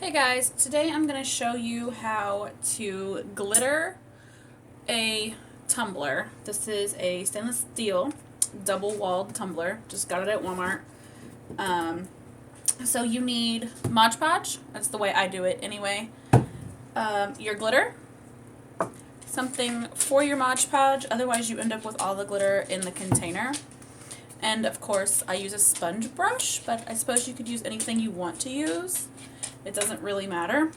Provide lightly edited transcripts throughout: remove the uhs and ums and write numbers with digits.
Hey guys, today I'm going to show you how to glitter a tumbler. This is a stainless steel double-walled tumbler. Just got it at Walmart. So you need ModPodge. That's the way I do it anyway. Your glitter, something for your ModPodge, otherwise you end up with all the glitter in the container. And of course I use a sponge brush, but I suppose you could use anything you want to use. It doesn't really matter.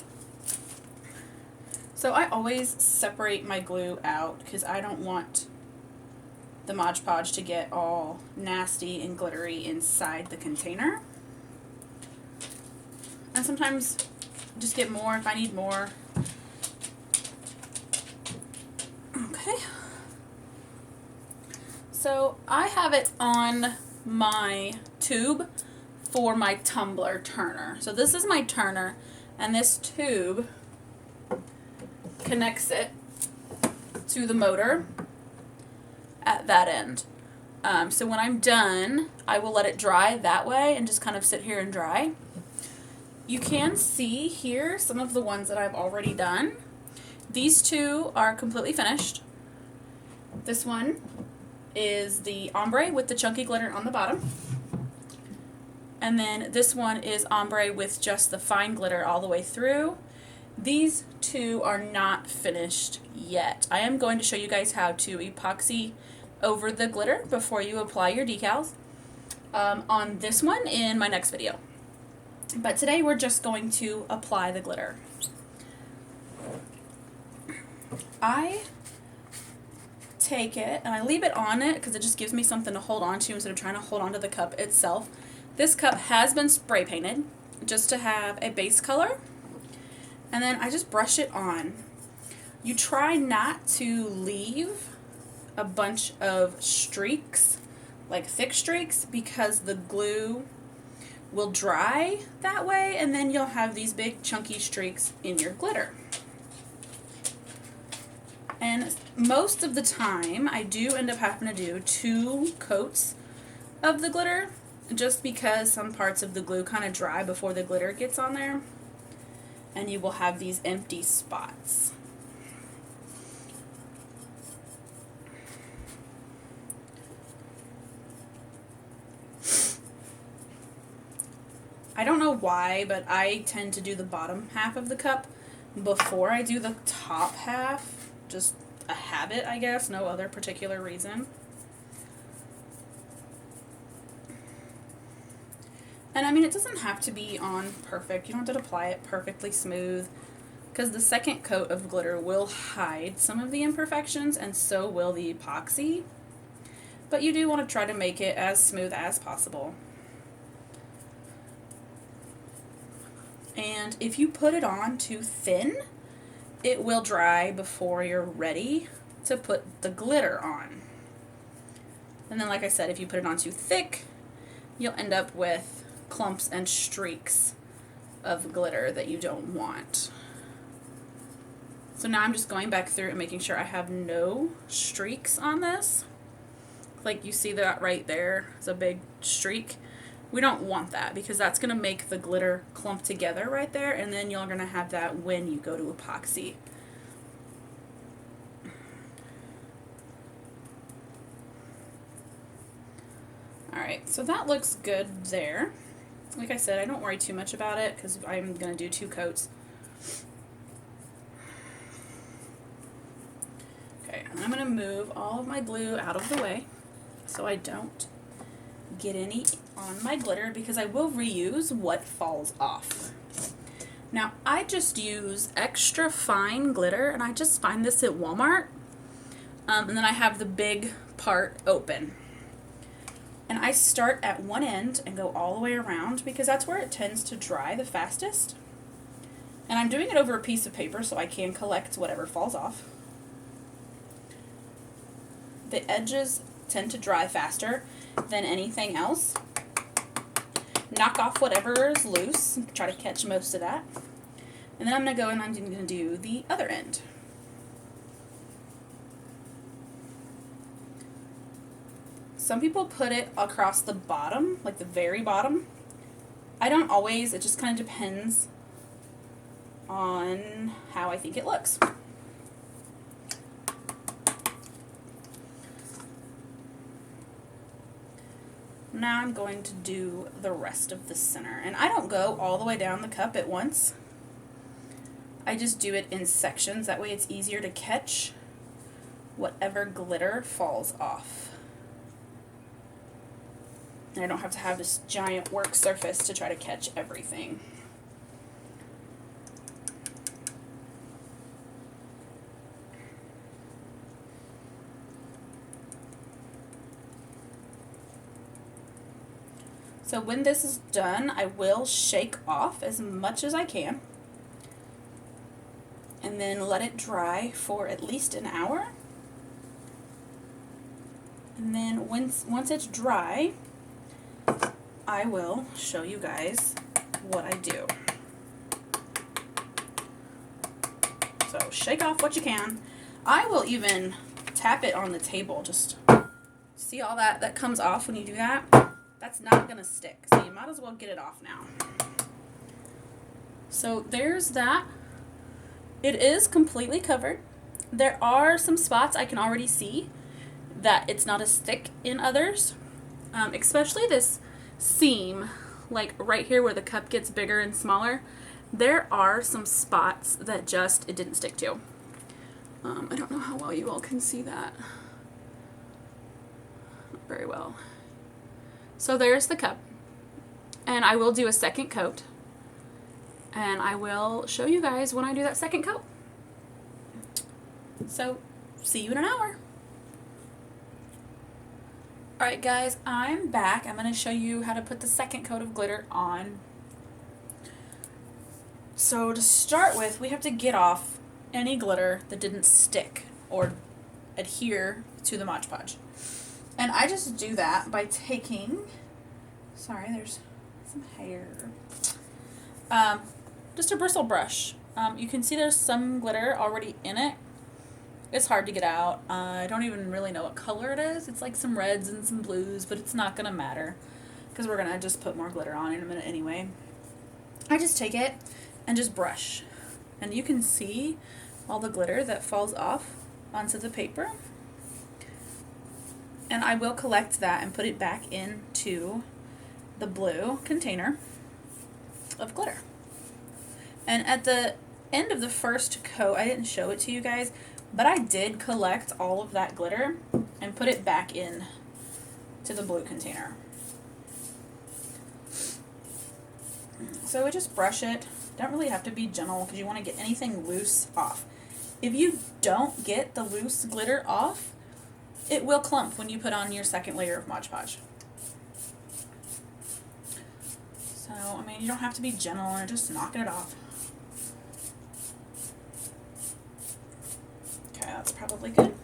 So I always separate my glue out because I don't want the Mod Podge to get all nasty and glittery inside the container. And sometimes just get more if I need more. Okay. So I have it on my tube for my tumbler turner. So this is my turner, and this tube connects it to the motor at that end. So when I'm done, I will let it dry that way and just kind of sit here and dry. You can see here some of the ones that I've already done. These two are completely finished. This one is the ombre with the chunky glitter on the bottom. And then this one is ombre with just the fine glitter all the way through. These two are not finished yet. I am going to show you guys how to epoxy over the glitter before you apply your decals on this one in my next video. But today we're just going to apply the glitter. I take it and I leave it on it because it just gives me something to hold on to instead of trying to hold on to the cup itself. This cup has been spray painted just to have a base color, and then I just brush it on. You try not to leave a bunch of streaks, like thick streaks, because the glue will dry that way and then you'll have these big chunky streaks in your glitter. And most of the time I do end up having to do 2 coats of the glitter, just because some parts of the glue kind of dry before the glitter gets on there, and you will have these empty spots. I don't know why, but I tend to do the bottom half of the cup before I do the top half. Just a habit, I guess, no other particular reason. And I mean, it doesn't have to be on perfect. You don't have to apply it perfectly smooth, because the second coat of glitter will hide some of the imperfections, and so will the epoxy. But you do want to try to make it as smooth as possible. And if you put it on too thin, it will dry before you're ready to put the glitter on. And then, like I said, if you put it on too thick, you'll end up with clumps and streaks of glitter that you don't want. So now I'm just going back through and making sure I have no streaks on this. Like you see that right there, it's a big streak. We don't want that because that's going to make the glitter clump together right there, and then you're going to have that when you go to epoxy. Alright, so that looks good there. Like I said, I don't worry too much about it because I'm going to do 2 coats. Okay, I'm going to move all of my glue out of the way so I don't get any on my glitter, because I will reuse what falls off. Now, I just use extra fine glitter, and I just find this at Walmart. And then I have the big part open. And I start at one end and go all the way around because that's where it tends to dry the fastest. And I'm doing it over a piece of paper so I can collect whatever falls off. The edges tend to dry faster than anything else. Knock off whatever is loose, try to catch most of that. And then I'm going to go and I'm going to do the other end. Some people put it across the bottom, like the very bottom. I don't always, it just kind of depends on how I think it looks. Now I'm going to do the rest of the center. And I don't go all the way down the cup at once. I just do it in sections. That way it's easier to catch whatever glitter falls off. And I don't have to have this giant work surface to try to catch everything. So when this is done, I will shake off as much as I can and then let it dry for at least an hour. And then once it's dry, I will show you guys what I do. So shake off what you can. I will even tap it on the table. Just see all that comes off when you do that? That's not going to stick, so you might as well get it off now. So there's that. It is completely covered. There are some spots I can already see that it's not as thick in others, especially this seam, like right here where the cup gets bigger and smaller. There are some spots that just it didn't stick to. I don't know how well you all can see that. Not very well. So there's the cup, and I will do a second coat, and I will show you guys when I do that second coat. So see you in an hour. Alright guys, I'm back. I'm going to show you how to put the second coat of glitter on. So to start with, we have to get off any glitter that didn't stick or adhere to the ModPodge. And I just do that by taking, sorry, there's some hair, just a bristle brush. You can see there's some glitter already in it. It's hard to get out. I don't even really know what color it is. It's like some reds and some blues, but it's not going to matter because we're going to just put more glitter on in a minute anyway. I just take it and just brush. And you can see all the glitter that falls off onto the paper. And I will collect that and put it back into the blue container of glitter. And at the end of the first coat, I didn't show it to you guys, but I did collect all of that glitter and put it back in to the blue container. So we just brush it. Don't really have to be gentle because you want to get anything loose off. If you don't get the loose glitter off, it will clump when you put on your second layer of ModPodge. So, I mean, you don't have to be gentle or just knocking it off. Okay, that's probably good.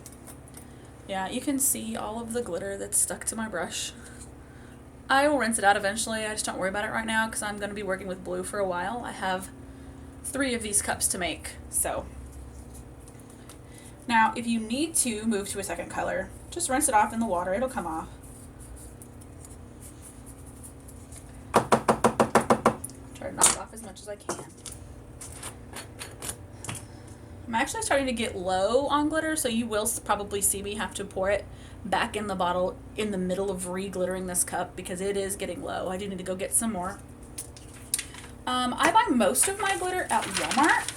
Yeah, you can see all of the glitter that's stuck to my brush. I will rinse it out eventually. I just don't worry about it right now because I'm going to be working with blue for a while. I have 3 of these cups to make, so. Now, if you need to move to a second color, just rinse it off in the water. It'll come off. Try to knock it off as much as I can. I'm actually starting to get low on glitter, so you will probably see me have to pour it back in the bottle in the middle of re-glittering this cup because it is getting low. I do need to go get some more. I buy most of my glitter at Walmart.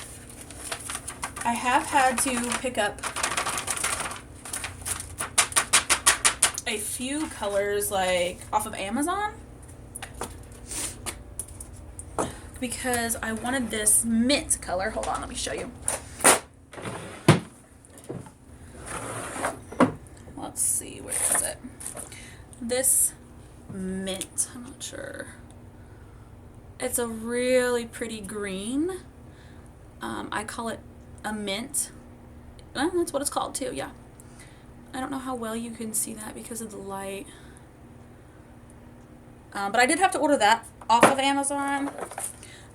I have had to pick up a few colors like off of Amazon because I wanted this mint color. Hold on, let me show you. Let's see, where is it? This mint, I'm not sure. It's a really pretty green. I call it a mint. Well, that's what it's called too, yeah. I don't know how well you can see that because of the light. But I did have to order that off of Amazon,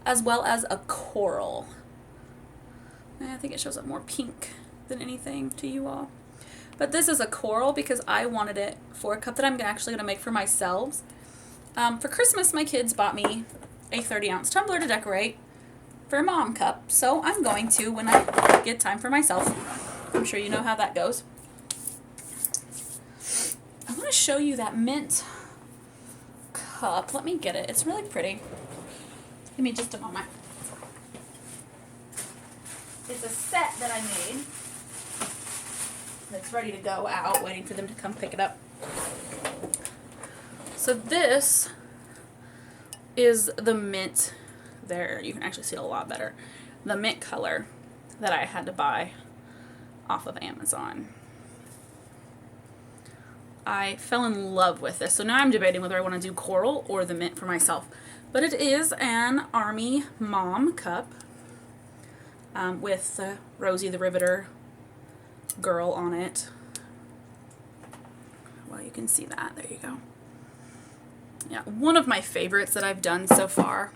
as well as a coral. I think it shows up more pink than anything to you all. But this is a coral because I wanted it for a cup that I'm actually going to make for myself. For Christmas, my kids bought me a 30-ounce tumbler to decorate for a mom cup, so I'm going to when I get time for myself. I'm sure you know how that goes. I want to show you that mint cup. Let me get it. It's really pretty. Give me just a moment. It's a set that I made. It's ready to go out, waiting for them to come pick it up. So this is the mint. There, you can actually see it a lot better. The mint color that I had to buy off of Amazon. I fell in love with this. So now I'm debating whether I want to do coral or the mint for myself. But it is an Army Mom cup with Rosie the Riveter girl on it. Well, you can see that. There you go. Yeah, one of my favorites that I've done so far.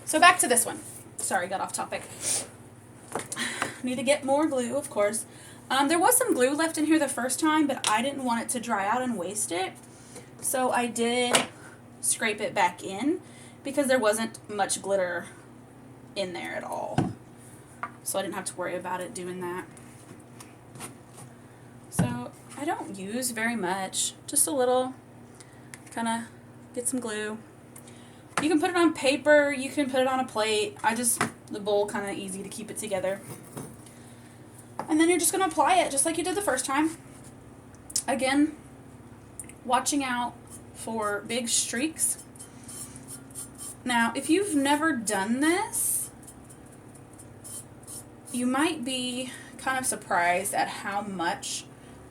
So back to this one. Sorry, got off topic. Need to get more glue, of course. There was some glue left in here the first time, but I didn't want it to dry out and waste it. So I did scrape it back in because there wasn't much glitter in there at all. So I didn't have to worry about it doing that. So I don't use very much, just a little, kind of get some glue. You can put it on paper, you can put it on a plate. The bowl kind of easy to keep it together. And then you're just going to apply it just like you did the first time. Again, watching out for big streaks. Now, if you've never done this, you might be kind of surprised at how much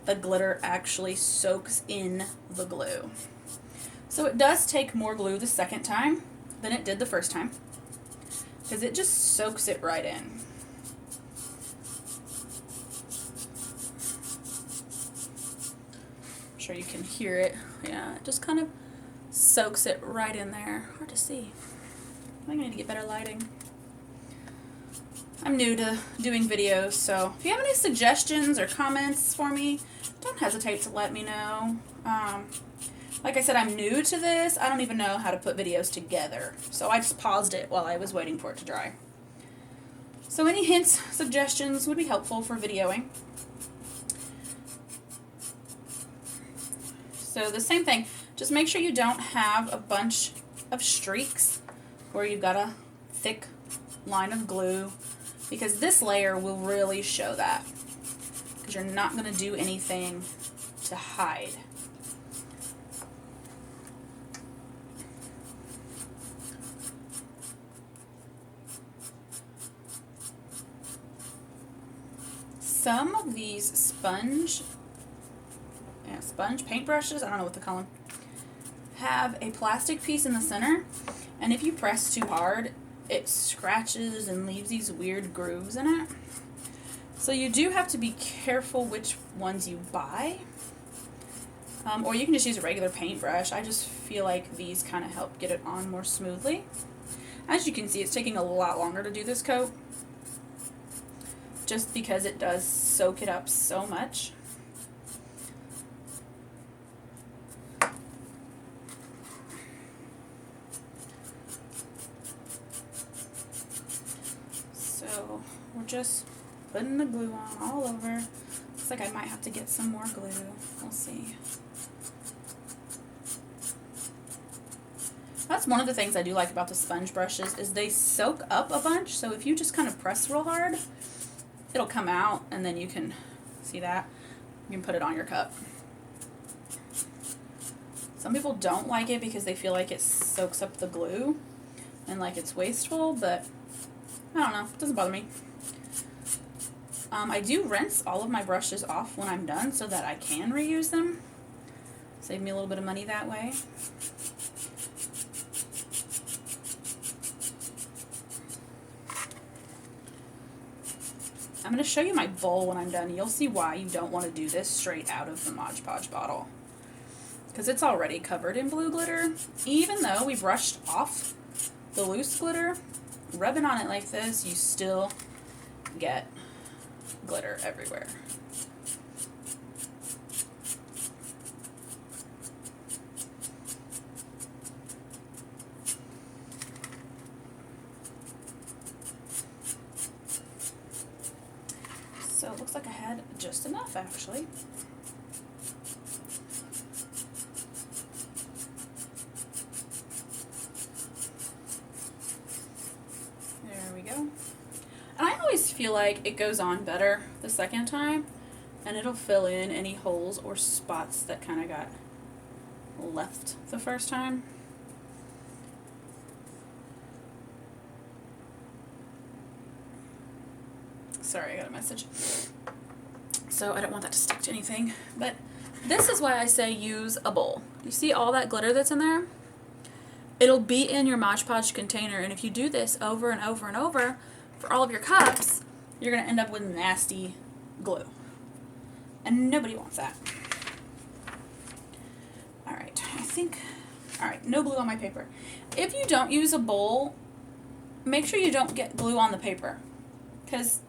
the glitter actually soaks in the glue. So it does take more glue the second time than it did the first time, because it just soaks it right in. I'm sure you can hear it. Yeah, it just kind of soaks it right in there. Hard to see. I think I need to get better lighting. I'm new to doing videos, so if you have any suggestions or comments for me, don't hesitate to let me know. Like I said, I'm new to this. I don't even know how to put videos together, so I just paused it while I was waiting for it to dry. So any hints, suggestions would be helpful for videoing. So the same thing, just make sure you don't have a bunch of streaks where you've got a thick line of glue, because this layer will really show that, because you're not going to do anything to hide. Some of these sponge paintbrushes, I don't know what to call them, have a plastic piece in the center, and if you press too hard, it scratches and leaves these weird grooves in it. So you do have to be careful which ones you buy. Or you can just use a regular paintbrush. I just feel like these kind of help get it on more smoothly. As you can see, it's taking a lot longer to do this coat, just because it does soak it up so much. So we're just putting the glue on all over. Looks like I might have to get some more glue. We'll see. That's one of the things I do like about the sponge brushes, is they soak up a bunch. So if you just kind of press real hard, it'll come out, and then you can see that. You can put it on your cup. Some people don't like it because they feel like it soaks up the glue and like it's wasteful, but I don't know. It doesn't bother me. I do rinse all of my brushes off when I'm done so that I can reuse them. Save me a little bit of money that way. I'm going to show you my bowl when I'm done. You'll see why you don't want to do this straight out of the ModPodge bottle, because it's already covered in blue glitter. Even though we brushed off the loose glitter, rubbing on it like this, you still get glitter everywhere. it looks like I had just enough actually. There we go. And I always feel like it goes on better the second time, and it'll fill in any holes or spots that kind of got left the first time. Sorry, I got a message. So I don't want that to stick to anything. But this is why I say use a bowl. You see all that glitter that's in there? It'll be in your ModPodge container, and if you do this over and over and over for all of your cups, you're going to end up with nasty glue. And nobody wants that. Alright, alright, no glue on my paper. If you don't use a bowl, make sure you don't get glue on the paper. Because,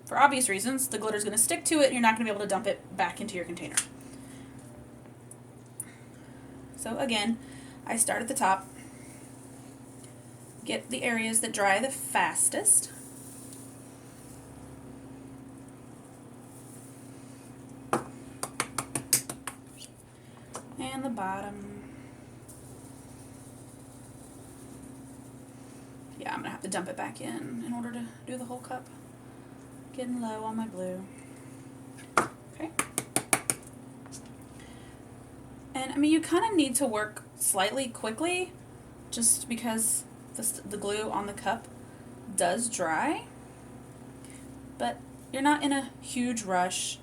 for obvious reasons, the glitter's going to stick to it and you're not going to be able to dump it back into your container. So again, I start at the top, get the areas that dry the fastest. And the bottom. Yeah, I'm going to have to dump it back in order to do the whole cup. Getting low on my glue. Okay. And I mean, you kind of need to work slightly quickly just because the glue on the cup does dry. But you're not in a huge rush.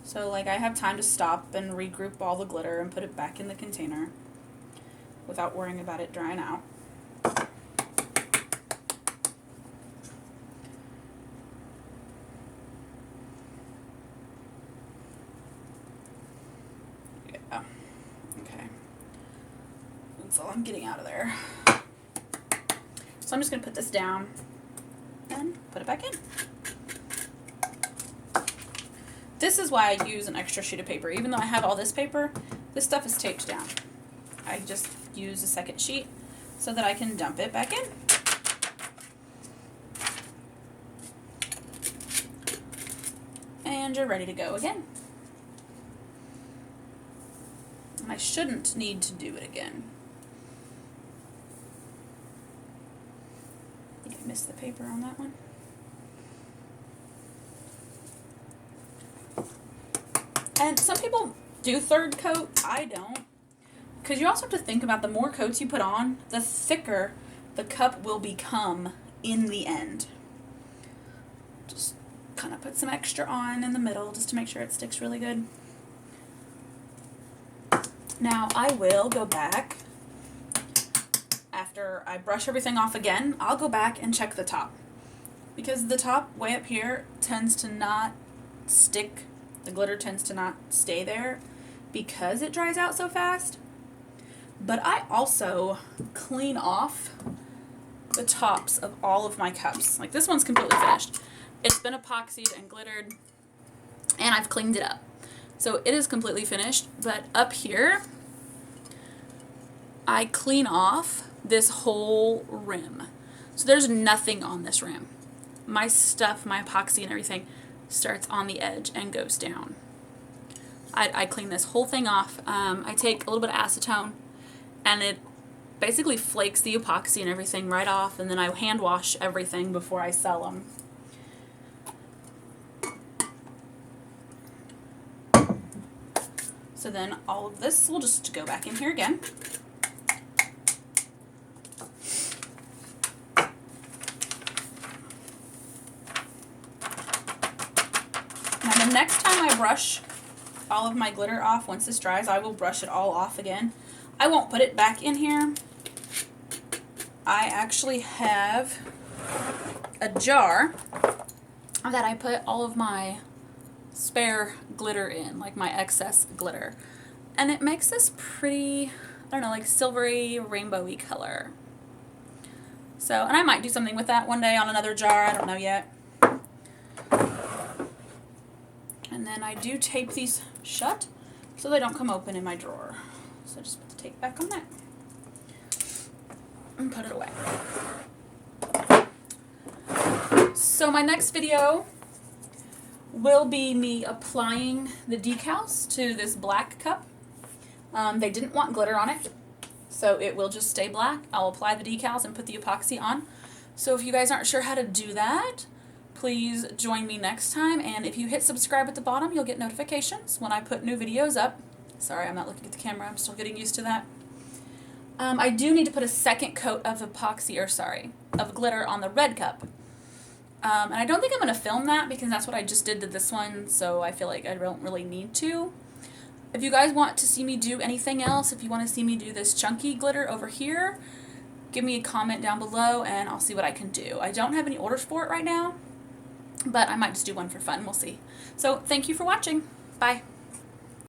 So like I have time to stop and regroup all the glitter and put it back in the container without worrying about it drying out. Yeah. Okay. That's all I'm getting out of there. So I'm just going to put this down and put it back in. This is why I use an extra sheet of paper. Even though I have all this paper, this stuff is taped down. I just use a second sheet so that I can dump it back in. And you're ready to go again. And I shouldn't need to do it again. I think I missed the paper on that one. And some people do third coat. I don't. Because you also have to think about the more coats you put on, the thicker the cup will become in the end. Just kind of put some extra on in the middle just to make sure it sticks really good. Now I will go back. After I brush everything off again, I'll go back and check the top. Because the top way up here tends to not stick. The glitter tends to not stay there because it dries out so fast. But I also clean off the tops of all of my cups. Like this one's completely finished. It's been epoxied and glittered, and I've cleaned it up. So it is completely finished, but up here, I clean off this whole rim. So there's nothing on this rim. My stuff, my epoxy and everything, starts on the edge and goes down. I clean this whole thing off. I take a little bit of acetone and it basically flakes the epoxy and everything right off, and then I hand wash everything before I sell them. So then all of this will just go back in here again. Now the next time I brush all of my glitter off, once this dries, I will brush it all off again. I won't put it back in here. I actually have a jar that I put all of my spare glitter in, like my excess glitter. And it makes this pretty, I don't know, like silvery, rainbowy color. So, and I might do something with that one day on another jar, I don't know yet. And then I do tape these shut so they don't come open in my drawer. So just put the tape back on that and put it away. So my next video will be me applying the decals to this black cup. They didn't want glitter on it, so it will just stay black. I'll apply the decals and put the epoxy on. So if you guys aren't sure how to do that, please join me next time. And if you hit subscribe at the bottom, you'll get notifications when I put new videos up. Sorry, I'm not looking at the camera. I'm still getting used to that. I do need to put a second coat of of glitter on the red cup. And I don't think I'm going to film that because that's what I just did to this one, so I feel like I don't really need to. If you guys want to see me do anything else, if you want to see me do this chunky glitter over here, give me a comment down below and I'll see what I can do. I don't have any orders for it right now, but I might just do one for fun. We'll see. So thank you for watching. Bye.